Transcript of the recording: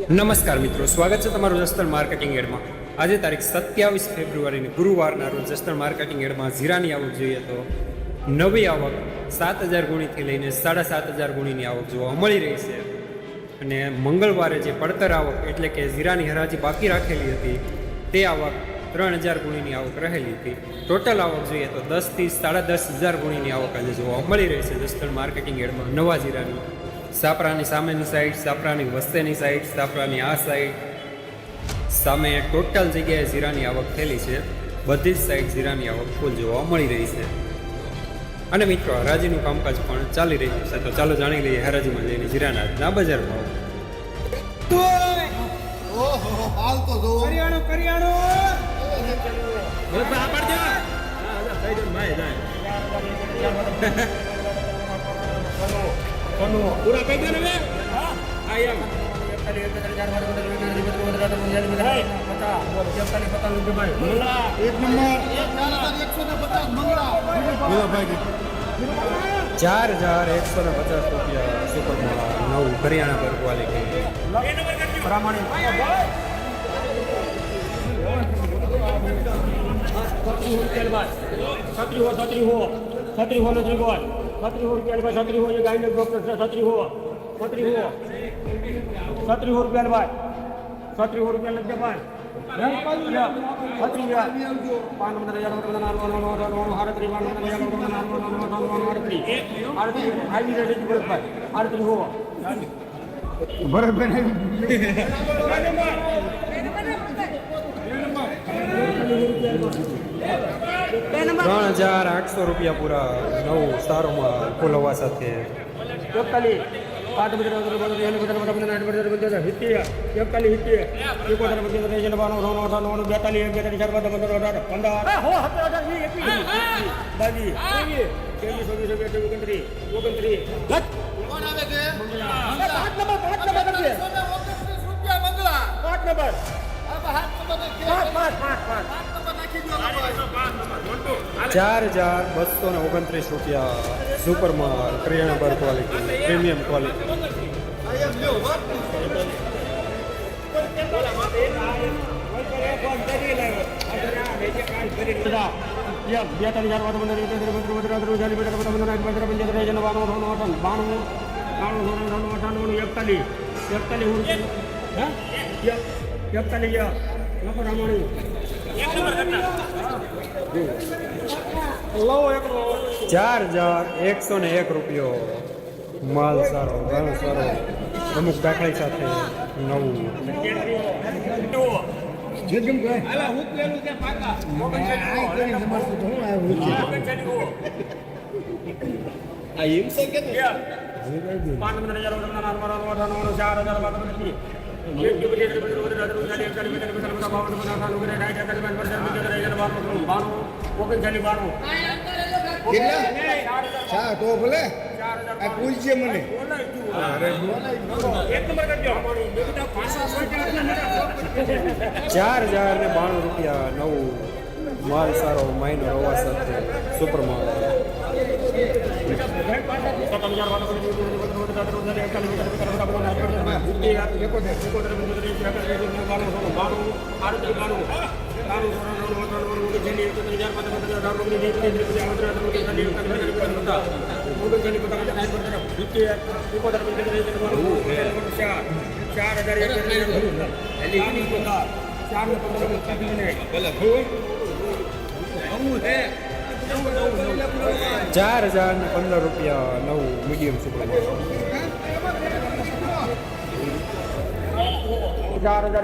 નમસ્કાર મિત્રો, સ્વાગત છે તમારું જસ્તર માર્કેટિંગ એડમાં. આજે તારીખ 27 ફેબ્રુઆરીની ગુરુવારના રોજ જસ્તર માર્કેટિંગ એડમાં જીરાની આવક જોઈએ તો નવી આવક 7,000 ગુણીથી લઈને 7,500 ગુણીની આવક જોવા મળી રહી છે. અને મંગળવારે જે પડતર આવક એટલે કે જીરાની હરાજી બાકી રાખેલી હતી તે આવક 3,000 ગુણીની આવક રહેલી હતી. ટોટલ આવક જોઈએ તો 10,000 થી 10,500 ગુણીની આવક આજે જોવા મળી રહી છે જસ્તર માર્કેટિંગ એડમાં નવા જીરાની. સાપરાની સામેની સાઈડ, સાપરાની વસ્તીની સાઈડ, સાપરાની આ સાઈડ સામે ટોટલ જગ્યાએ જીરાની આવક થયેલી છે. બધી જ સાઈડ જીરાની આવક ફૂલ જોવા મળી રહી છે. અને મિત્રો, હરાજીનું કામકાજ પણ ચાલી રહ્યું છે. તો ચાલો જાણી લઈએ હરાજીમાં જઈને જીરાના આજના બજાર ભાવ. પૂરા કઈ દે ને આ એમ ₹4,150 સુપર નવું કરિયાણા પર ક્વોલિટી પ્રમાણિત છત્રી હો નથી ગોળ ₹30 રૂપિયા ₹30 હો ગાયને ડોક્ટર છે ₹30 હો ₹30 રૂપિયા ભાઈ ₹30 રૂપિયા લખજે ભાઈ ₹3,800 પૂરા નવું સારું માલ ફૂલ હવા સાથે. 4,229 રૂપિયા સુપર માલ કરિયાણા પર ક્વોલિટી પ્રીમિયમ ક્વોલિટી. ₹4,101 માલ સારો, ઘણો સારો, અમુક દાખલા સાથે નવું. તો ભલે આ પૂછજે મને. ₹4,092 નવું માલ સારો, માઇનર હવા સાથે સુપર માલ. ₹4,015 નવું મીડિયમ સુપર માલ.